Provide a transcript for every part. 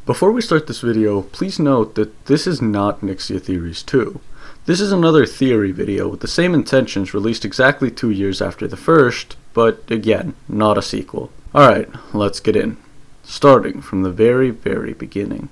Before we start this video, please note that this is not Nixia Theories 2. This is another theory video with the same intentions released exactly 2 years after the first, but again, not a sequel. Alright, let's get in. Starting from the very beginning.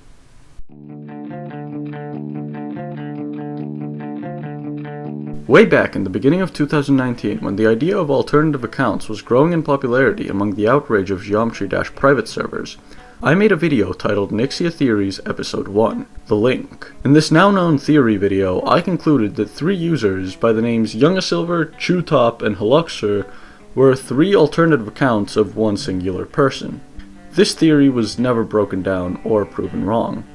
Way back in the beginning of 2019, when the idea of alternative accounts was growing in popularity among the outrage of geometry-private servers, I made a video titled Nixia Theories Episode 1, The Link. In this now-known theory video, I concluded that 3 users by the names Youngasilver, Chewtop, and Hypocritical were 3 alternative accounts of one singular person. This theory was never broken down or proven wrong.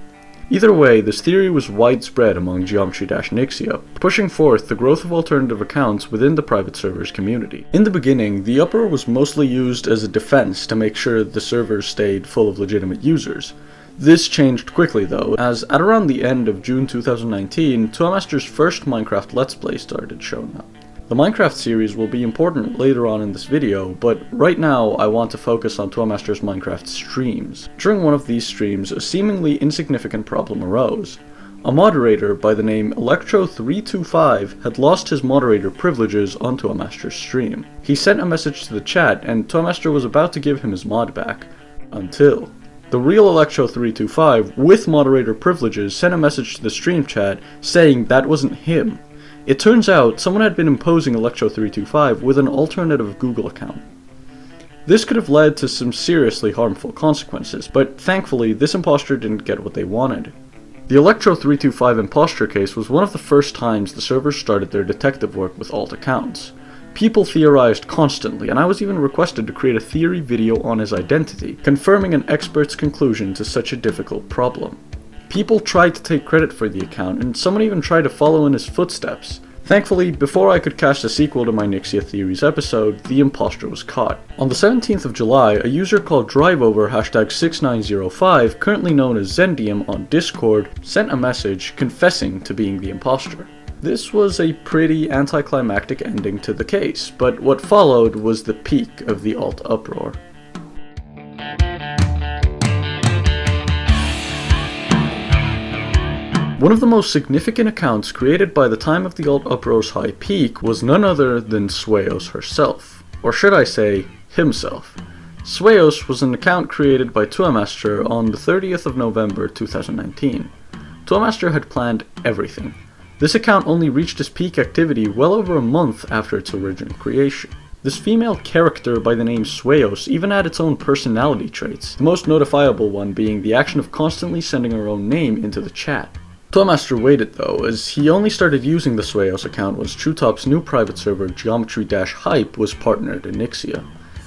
Either way, this theory was widespread among geometry-Nixia, pushing forth the growth of alternative accounts within the private servers community. In the beginning, the uproar was mostly used as a defense to make sure the servers stayed full of legitimate users. This changed quickly though, as at around the end of June 2019, tuomaster's first Minecraft Let's Play started showing up. The Minecraft series will be important later on in this video, but right now I want to focus on tuomaster's Minecraft streams. During one of these streams, a seemingly insignificant problem arose. A moderator by the name Electro325 had lost his moderator privileges on tuomaster's stream. He sent a message to the chat and tuomaster was about to give him his mod back. Until the real Electro325 with moderator privileges sent a message to the stream chat saying that wasn't him. It turns out someone had been imposing Electro325 with an alternative Google account. This could have led to some seriously harmful consequences, but thankfully this imposter didn't get what they wanted. The Electro325 imposter case was one of the first times the servers started their detective work with alt accounts. People theorized constantly, and I was even requested to create a theory video on his identity, confirming an expert's conclusion to such a difficult problem. People tried to take credit for the account, and someone even tried to follow in his footsteps. Thankfully, before I could cast a sequel to my Nixia Theories episode, the imposter was caught. On the 17th of July, a user called Driveover #6905, currently known as Zendium on Discord, sent a message confessing to being the imposter. This was a pretty anticlimactic ending to the case, but what followed was the peak of the Alt-Uproar. One of the most significant accounts created by the time of the Alt-Uproar's high peak was none other than Swayos herself, or should I say, himself. Swayos was an account created by tuomaster on the 30th of November 2019. Tuomaster had planned everything. This account only reached its peak activity well over a month after its original creation. This female character by the name Swayos even had its own personality traits, the most notifiable one being the action of constantly sending her own name into the chat. Tuomaster waited though, as he only started using the Swayos account once Chewtop's new private server Geometry-Hype was partnered in Nixia,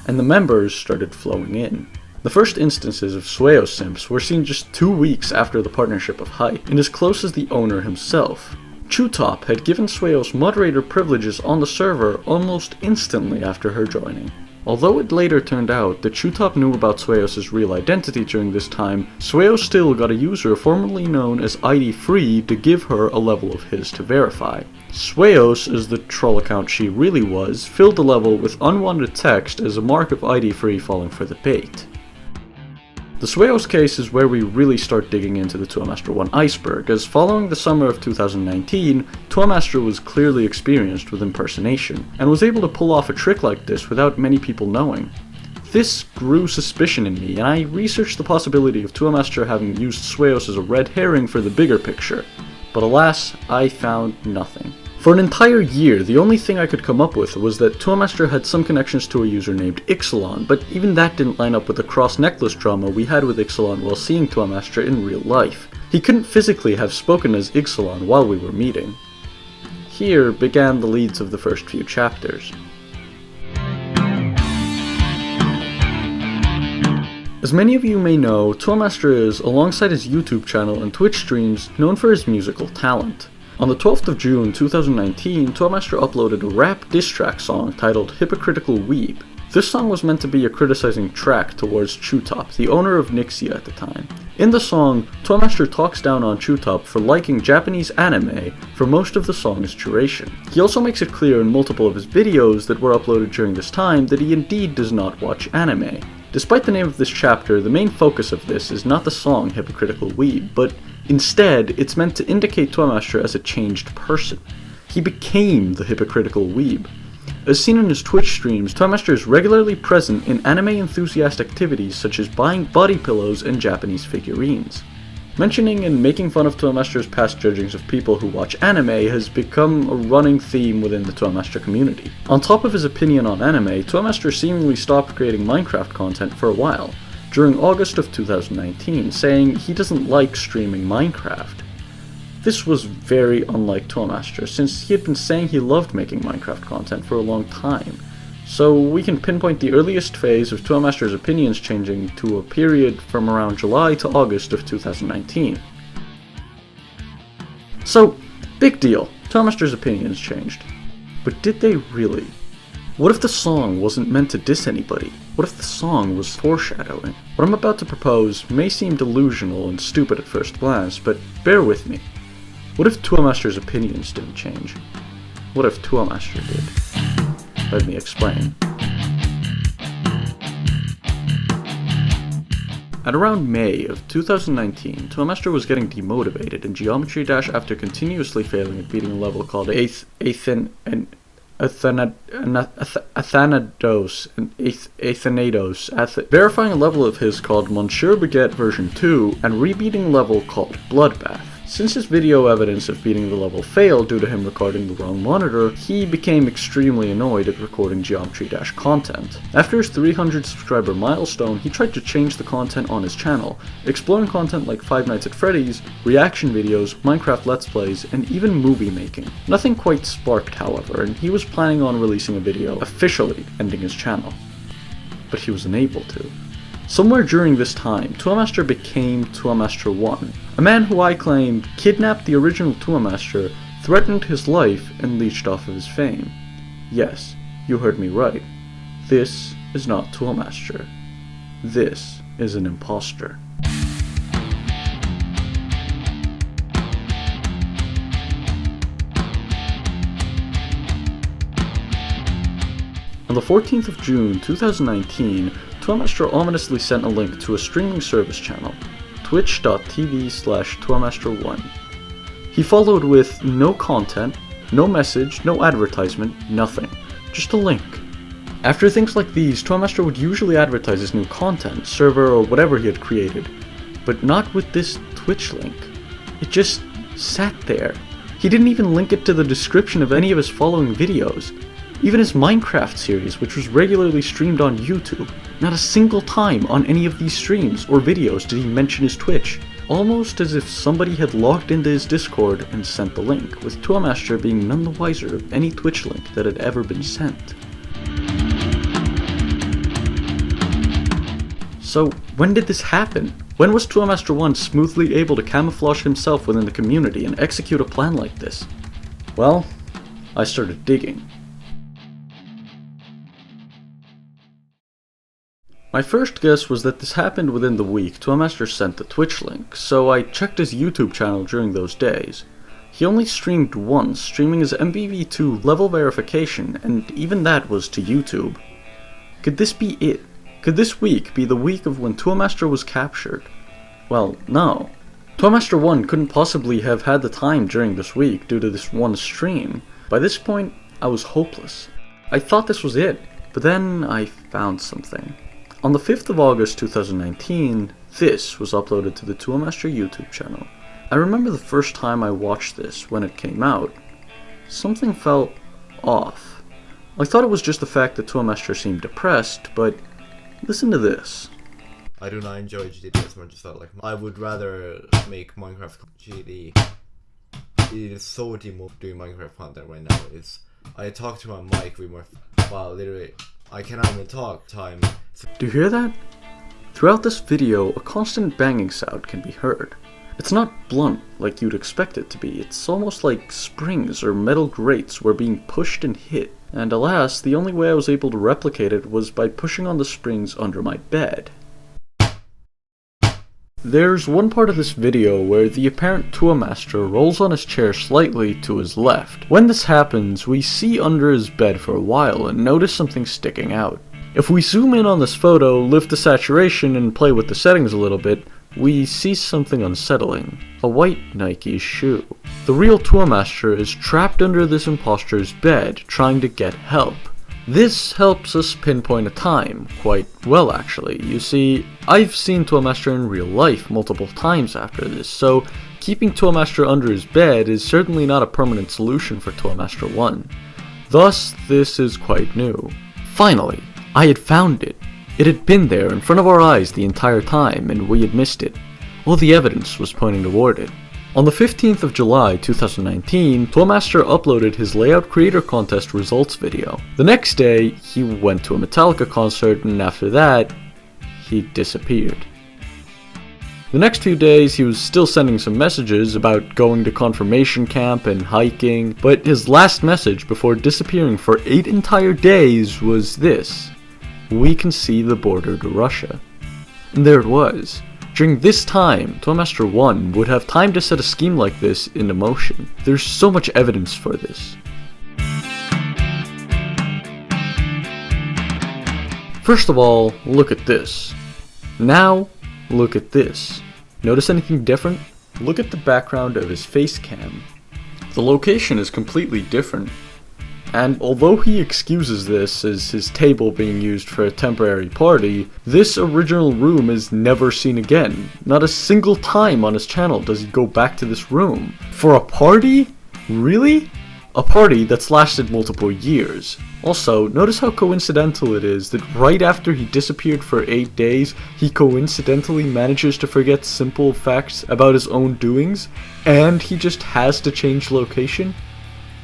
and the members started flowing in. The first instances of Swayos simps were seen just 2 weeks after the partnership of Hype, and as close as the owner himself. Chewtop had given Swayos moderator privileges on the server almost instantly after her joining. Although it later turned out that Chewtop knew about Swayos' real identity during this time, Swayos still got a user formerly known as ID-Free to give her a level of his to verify. Swayos, as the troll account she really was, filled the level with unwanted text as a mark of ID-Free falling for the bait. The Swayos case is where we really start digging into the tuomaster1 iceberg, as following the summer of 2019, tuomaster was clearly experienced with impersonation, and was able to pull off a trick like this without many people knowing. This grew suspicion in me, and I researched the possibility of tuomaster having used Swayos as a red herring for the bigger picture, but alas, I found nothing. For an entire year, the only thing I could come up with was that tuomaster had some connections to a user named Ixalan, but even that didn't line up with the cross-necklace drama we had with Ixalan while seeing tuomaster in real life. He couldn't physically have spoken as Ixalan while we were meeting. Here began the leads of the first few chapters. As many of you may know, tuomaster is, alongside his YouTube channel and Twitch streams, known for his musical talent. On the 12th of June 2019, tuomaster uploaded a rap diss track song titled Hypocritical Weeb. This song was meant to be a criticizing track towards Chewtop, the owner of Nixia at the time. In the song, tuomaster talks down on Chewtop for liking Japanese anime for most of the song's duration. He also makes it clear in multiple of his videos that were uploaded during this time that he indeed does not watch anime. Despite the name of this chapter, the main focus of this is not the song Hypocritical Weeb, but instead it's meant to indicate tuomaster as a changed person. He became the Hypocritical Weeb. As seen in his Twitch streams, tuomaster is regularly present in anime enthusiast activities such as buying body pillows and Japanese figurines. Mentioning and making fun of tuomaster's past judgings of people who watch anime has become a running theme within the tuomaster community. On top of his opinion on anime, tuomaster seemingly stopped creating Minecraft content for a while, during August of 2019, saying he doesn't like streaming Minecraft. This was very unlike tuomaster, since he had been saying he loved making Minecraft content for a long time. So we can pinpoint the earliest phase of tuomaster's opinions changing to a period from around July to August of 2019. So, big deal, tuomaster's opinions changed. But did they really? What if the song wasn't meant to diss anybody? What if the song was foreshadowing? What I'm about to propose may seem delusional and stupid at first glance, but bear with me. What if tuomaster's opinions didn't change? What if tuomaster did? Let me explain. At around May of 2019, tuomaster was getting demotivated in Geometry Dash after continuously failing at beating a level called Athanados verifying a level of his called Monsieur Baguette version 2, and rebeating a level called Bloodbath. Since his video evidence of beating the level failed due to him recording the wrong monitor, he became extremely annoyed at recording Geometry Dash content. After his 300 subscriber milestone, he tried to change the content on his channel, exploring content like Five Nights at Freddy's, reaction videos, Minecraft Let's Plays, and even movie making. Nothing quite sparked, however, and he was planning on releasing a video officially ending his channel. But he was unable to. Somewhere during this time, tuomaster became tuomaster1, a man who I claim kidnapped the original tuomaster, threatened his life, and leached off of his fame. Yes, you heard me right. This is not tuomaster. This is an imposter. On the 14th of June 2019, tuomaster ominously sent a link to a streaming service channel, twitch.tv/tuomaster1. He followed with no content, no message, no advertisement, nothing. Just a link. After things like these, tuomaster would usually advertise his new content, server, or whatever he had created, but not with this Twitch link. It just sat there. He didn't even link it to the description of any of his following videos. Even his Minecraft series, which was regularly streamed on YouTube. Not a single time on any of these streams or videos did he mention his Twitch. Almost as if somebody had logged into his Discord and sent the link, with tuomaster being none the wiser of any Twitch link that had ever been sent. So, when did this happen? When was tuomaster1 smoothly able to camouflage himself within the community and execute a plan like this? Well, I started digging. My first guess was that this happened within the week tuomaster sent the Twitch link, so I checked his YouTube channel during those days. He only streamed once, streaming his MVV2 level verification, and even that was to YouTube. Could this be it? Could this week be the week of when tuomaster was captured? Well, no. tuomaster1 couldn't possibly have had the time during this week due to this one stream. By this point, I was hopeless. I thought this was it, but then I found something. On the 5th of August 2019, this was uploaded to the tuomaster YouTube channel. I remember the first time I watched this when it came out. Something felt off. I thought it was just the fact that tuomaster seemed depressed, but listen to this. I do not enjoy GD as much as I like. I would rather make Minecraft GD. It is so demotivating doing Minecraft content right now. I talk to my mic way more. Wow, literally, I cannot even talk. Do you hear that? Throughout this video, a constant banging sound can be heard. It's not blunt like you'd expect it to be. It's almost like springs or metal grates were being pushed and hit. And alas, the only way I was able to replicate it was by pushing on the springs under my bed. There's one part of this video where the apparent tuomaster rolls on his chair slightly to his left. When this happens, we see under his bed for a while and notice something sticking out. If we zoom in on this photo, lift the saturation, and play with the settings a little bit, we see something unsettling. A white Nike shoe. The real Tuomaster is trapped under this imposter's bed, trying to get help. This helps us pinpoint a time, quite well actually. You see, I've seen Tuomaster in real life multiple times after this, so keeping Tuomaster under his bed is certainly not a permanent solution for Tuomaster1. Thus, this is quite new. Finally, I had found it. It had been there in front of our eyes the entire time, and we had missed it. All the evidence was pointing toward it. On the 15th of July 2019, Tuomaster uploaded his Layout Creator Contest results video. The next day, he went to a Metallica concert, and after that, he disappeared. The next few days, he was still sending some messages about going to confirmation camp and hiking, but his last message before disappearing for 8 entire days was this: "We can see the border to Russia." And there it was. During this time, tuomaster1 would have time to set a scheme like this into motion. There's so much evidence for this. First of all, look at this. Now, look at this. Notice anything different? Look at the background of his face cam. The location is completely different. And although he excuses this as his table being used for a temporary party, this original room is never seen again. Not a single time on his channel does he go back to this room. For a party? Really? A party that's lasted multiple years. Also, notice how coincidental it is that right after he disappeared for 8 days, he coincidentally manages to forget simple facts about his own doings, and he just has to change location?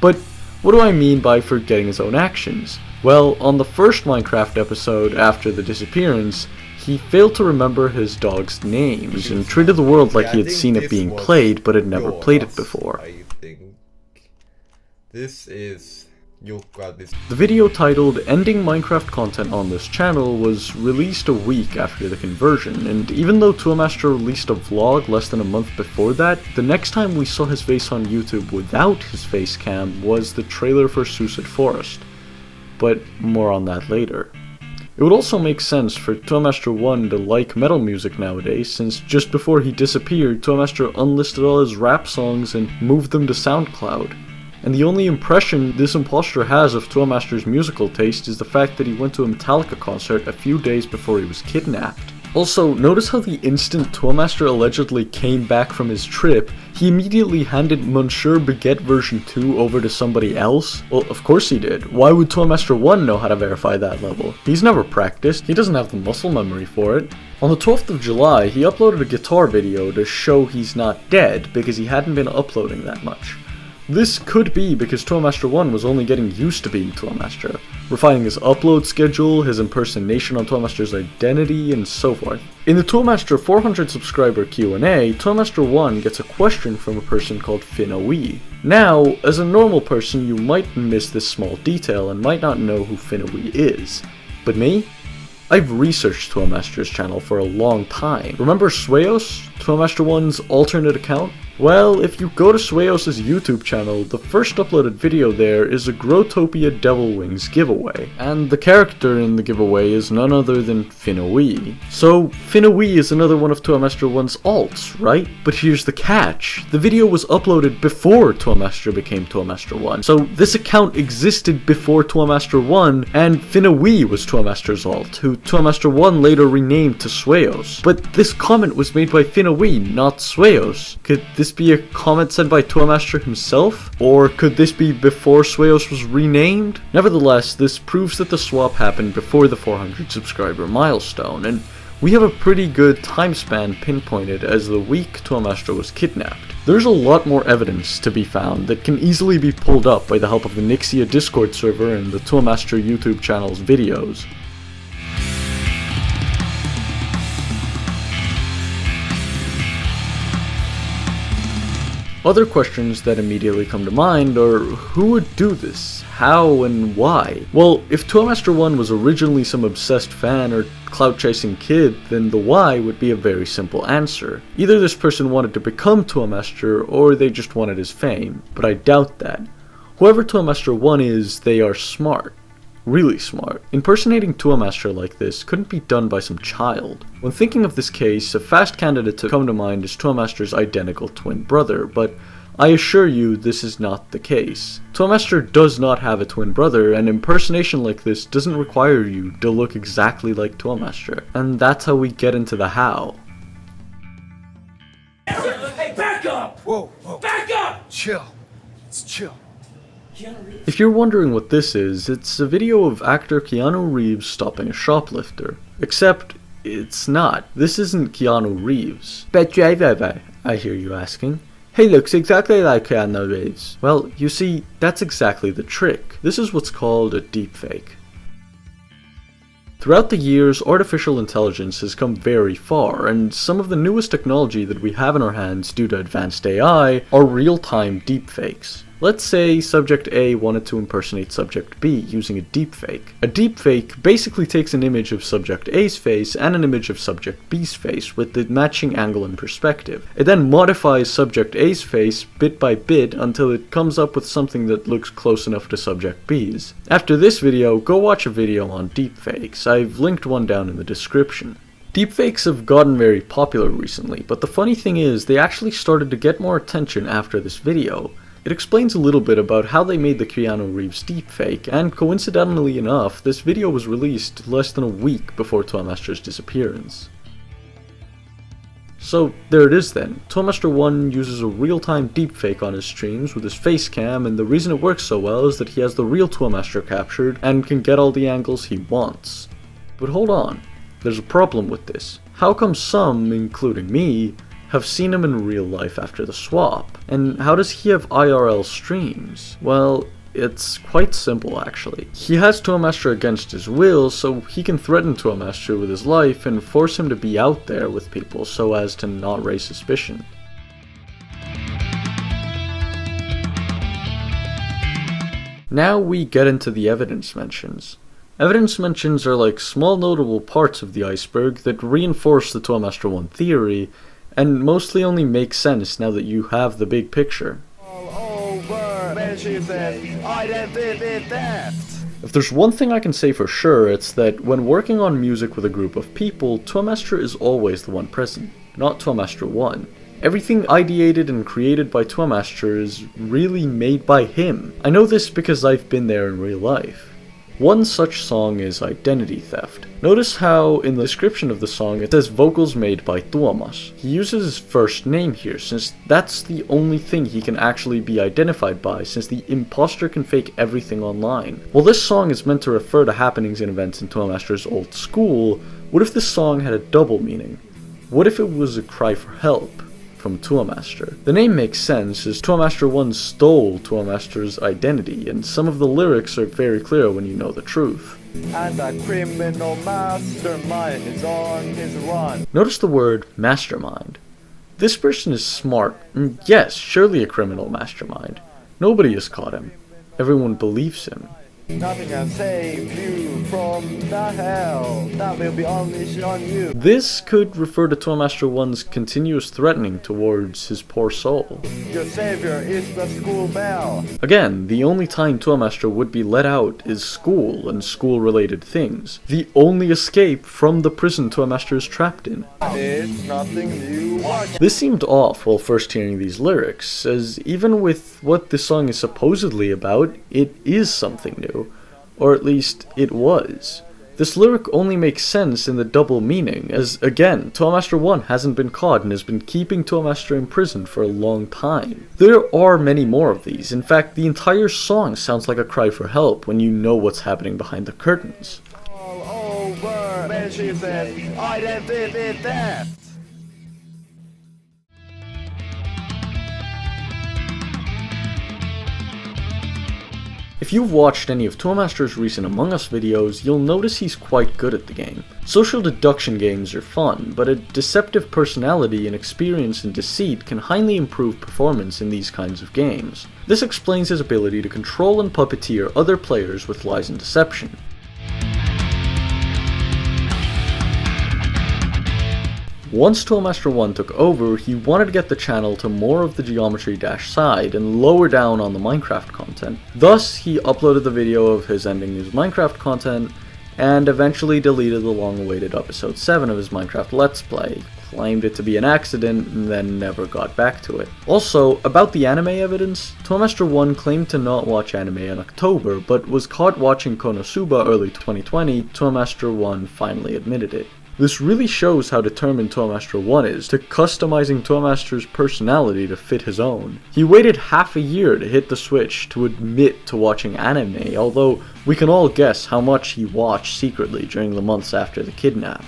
But what do I mean by forgetting his own actions? Well, on the first Minecraft episode after the disappearance, he failed to remember his dog's names and treated the world like he had seen it being played but had never played it before. I think this is... The video titled "Ending Minecraft Content on This Channel" was released a week after the conversion, and even though Tuomaster released a vlog less than a month before that, the next time we saw his face on YouTube without his face cam was the trailer for Suicide Forest. But more on that later. It would also make sense for Tuomaster1 to like metal music nowadays, since just before he disappeared, Tuomaster unlisted all his rap songs and moved them to SoundCloud. And the only impression this imposter has of Tuomaster's musical taste is the fact that he went to a Metallica concert a few days before he was kidnapped. Also, notice how the instant Tuomaster allegedly came back from his trip, he immediately handed Monsieur Baguette version 2 over to somebody else? Well, of course he did. Why would Tuomaster1 know how to verify that level? He's never practiced, he doesn't have the muscle memory for it. On the 12th of July, he uploaded a guitar video to show he's not dead because he hadn't been uploading that much. This could be because Tuomaster1 was only getting used to being Tuomaster, refining his upload schedule, his impersonation on Tuomaster's identity, and so forth. In the Tuomaster 400 subscriber Q&A, Tuomaster1 gets a question from a person called Finnawi. Now, as a normal person, you might miss this small detail and might not know who Finnawi is. But me? I've researched Tuomaster's channel for a long time. Remember Swayos, Tuomaster1's alternate account? Well, if you go to Swayos' YouTube channel, the first uploaded video there is a Growtopia Devil Wings giveaway, and the character in the giveaway is none other than Finnawi. So, Finnawi is another one of Tuomaster1's alts, right? But here's the catch. The video was uploaded before Tuomaster became Tuomaster1, so this account existed before Tuomaster1, and Finnawi was Tuomaster's alt, who Tuomaster1 later renamed to Swayos. But this comment was made by Finnawi, not Swayos. Could this be a comment said by Tuomaster himself? Or could this be before Swayos was renamed? Nevertheless, this proves that the swap happened before the 400 subscriber milestone, and we have a pretty good time span pinpointed as the week Tuomaster was kidnapped. There's a lot more evidence to be found that can easily be pulled up by the help of the Nixia Discord server and the Tuomaster YouTube channel's videos. Other questions that immediately come to mind are, who would do this? How and why? Well, if Tuomaster1 was originally some obsessed fan or clout-chasing kid, then the why would be a very simple answer. Either this person wanted to become Tuomaster, or they just wanted his fame, but I doubt that. Whoever Tuomaster1 is, they are smart. Really smart. Impersonating tuomaster like this couldn't be done by some child. When thinking of this case, a fast candidate to come to mind is tuomaster's identical twin brother, but I assure you this is not the case. Tuomaster does not have a twin brother, and impersonation like this doesn't require you to look exactly like tuomaster. And that's how we get into the how. Hey, back up! Whoa. Back up! Chill. Let's chill. If you're wondering what this is, it's a video of actor Keanu Reeves stopping a shoplifter. Except, it's not. This isn't Keanu Reeves. But Driveover, I hear you asking. He looks exactly like Keanu Reeves. Well, you see, that's exactly the trick. This is what's called a deepfake. Throughout the years, artificial intelligence has come very far, and some of the newest technology that we have in our hands due to advanced AI are real-time deepfakes. Let's say Subject A wanted to impersonate Subject B using a deepfake. A deepfake basically takes an image of Subject A's face and an image of Subject B's face with the matching angle and perspective. It then modifies Subject A's face bit by bit until it comes up with something that looks close enough to Subject B's. After this video, go watch a video on deepfakes. I've linked one down in the description. Deepfakes have gotten very popular recently, but the funny thing is they actually started to get more attention after this video. It explains a little bit about how they made the Keanu Reeves deepfake, and coincidentally enough, this video was released less than a week before tuomaster's disappearance. So there it is then. tuomaster1 uses a real-time deepfake on his streams with his face cam, and the reason it works so well is that he has the real tuomaster captured and can get all the angles he wants. But hold on, there's a problem with this. How come some, including me, have seen him in real life after the swap? And how does he have IRL streams? Well, it's quite simple actually. He has tuomaster against his will, so he can threaten tuomaster with his life and force him to be out there with people so as to not raise suspicion. Now we get into the evidence mentions. Evidence mentions are like small notable parts of the iceberg that reinforce the tuomaster1 theory, and mostly only make sense now that you have the big picture. If there's one thing I can say for sure, it's that when working on music with a group of people, tuomaster is always the one present, not tuomaster1. Everything ideated and created by tuomaster is really made by him. I know this because I've been there in real life. One such song is Identity Theft. Notice how in the description of the song it says vocals made by Tuomas. He uses his first name here since that's the only thing he can actually be identified by, since the imposter can fake everything online. While this song is meant to refer to happenings and events in tuomaster's old school, what if this song had a double meaning? What if it was a cry for help from tuomaster? The name makes sense as tuomaster1 stole tuomaster's identity, and some of the lyrics are very clear when you know the truth. And a criminal mastermind is on his run. Notice the word mastermind. This person is smart, and yes, surely a criminal mastermind. Nobody has caught him. Everyone believes him. Nothing can save you from the hell that will be unleashed on you. This could refer to tuomaster1's continuous threatening towards his poor soul. Your savior is the school bell. Again, the only time tuomaster would be let out is school and school-related things. The only escape from the prison tuomaster is trapped in. It's nothing new. This seemed off while first hearing these lyrics, as even with what this song is supposedly about, it is something new. Or at least, it was. This lyric only makes sense in the double meaning, as again, tuomaster1 hasn't been caught and has been keeping tuomaster in prison for a long time. There are many more of these. In fact, the entire song sounds like a cry for help when you know what's happening behind the curtains. All over when she said, identity theft. If you've watched any of tuomaster's recent Among Us videos, you'll notice he's quite good at the game. Social deduction games are fun, but a deceptive personality and experience in deceit can highly improve performance in these kinds of games. This explains his ability to control and puppeteer other players with lies and deception. Once tuomaster1 took over, he wanted to get the channel to more of the Geometry Dash side and lower down on the Minecraft content. Thus, he uploaded the video of his ending his Minecraft content, and eventually deleted the long-awaited episode 7 of his Minecraft Let's Play, claimed it to be an accident, and then never got back to it. Also, about the anime evidence, tuomaster1 claimed to not watch anime in October, but was caught watching Konosuba early 2020. tuomaster1 finally admitted it. This really shows how determined tuomaster1 is to customizing tuomaster's personality to fit his own. He waited half a year to hit the switch to admit to watching anime, although we can all guess how much he watched secretly during the months after the kidnap.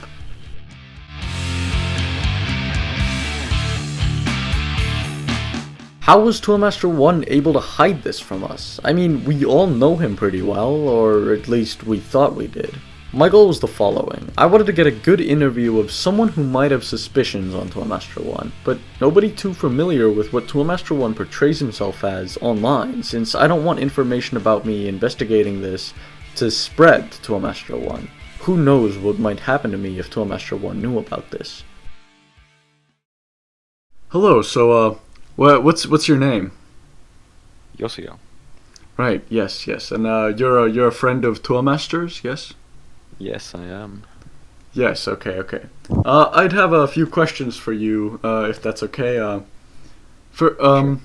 How was tuomaster1 able to hide this from us? I mean, we all know him pretty well, or at least we thought we did. My goal was the following. I wanted to get a good interview of someone who might have suspicions on tuomaster1, but nobody too familiar with what tuomaster1 portrays himself as online, since I don't want information about me investigating this to spread to tuomaster1. Who knows what might happen to me if tuomaster1 knew about this. Hello, so what's your name? Yosia. Right, yes, and you're a friend of Tuomaster's, yes? Yes, I am. Yes, okay. I'd have a few questions for you, if that's okay. Sure.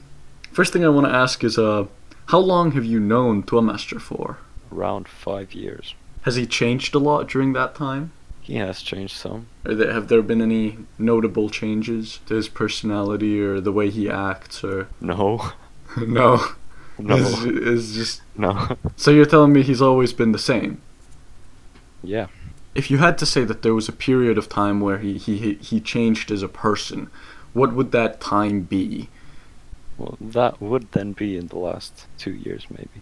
First thing I want to ask is, how long have you known Tuomaster for? Around 5 years. Has he changed a lot during that time? He has changed some. Have there been any notable changes to his personality or the way he acts, or? No. No. No. It's just... No. So you're telling me he's always been the same? Yeah. If you had to say that there was a period of time where he changed as a person, what would that time be? Well, that would then be in the last 2 years, maybe.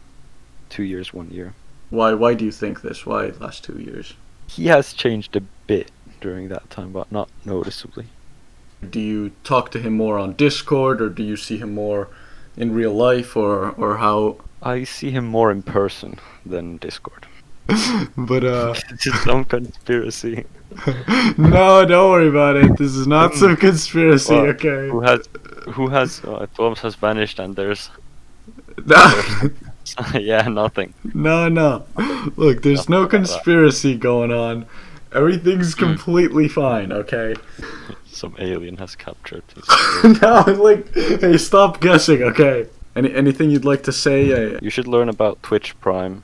2 years, 1 year. Why do you think this? Why the last 2 years? He has changed a bit during that time, but not noticeably. Do you talk to him more on Discord, or do you see him more in real life, or how? I see him more in person than Discord. But It's just some conspiracy. No, don't worry about it. This is not some conspiracy, Well, okay? Who has Thomas has vanished and there's No. yeah, nothing. No. Look, there's no conspiracy going on. Everything's completely fine, okay? Some alien has captured his No, hey, stop guessing, okay? Anything you'd like to say? You should learn about Twitch Prime.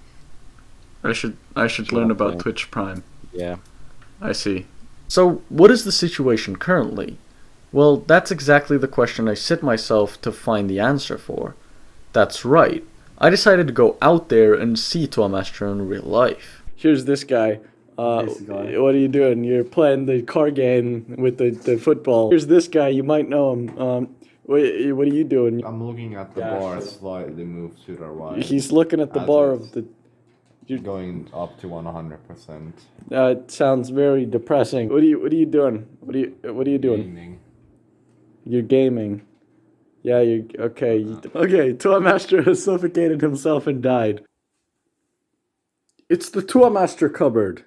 I should learn about Twitch Prime. Yeah. I see. So, what is the situation currently? Well, that's exactly the question I set myself to find the answer for. That's right. I decided to go out there and see Tuomaster in real life. Here's this guy. What are you doing? You're playing the car game with the football. Here's this guy. You might know him. What are you doing? I'm looking at the bar slightly moved to the right. He's looking at the bar of the... Going up to 100%. It sounds very depressing. What are you doing? What are you doing? Gaming. You're gaming. Yeah, you okay. Okay, Tuomaster has suffocated himself and died. It's the Tuomaster cupboard.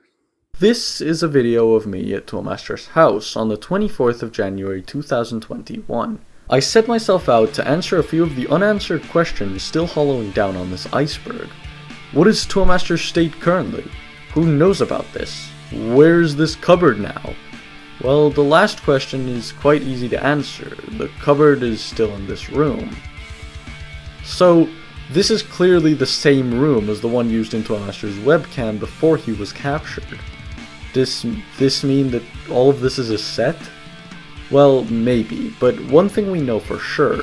This is a video of me at Tuomaster's house on the 24th of January 2021. I set myself out to answer a few of the unanswered questions still hollowing down on this iceberg. What is Tuomaster's state currently? Who knows about this? Where's this cupboard now? Well, the last question is quite easy to answer. The cupboard is still in this room. So, this is clearly the same room as the one used in Tuomaster's webcam before he was captured. Does this mean that all of this is a set? Well, maybe, but one thing we know for sure.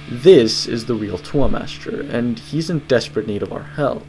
This is the real Tuomaster, and he's in desperate need of our help.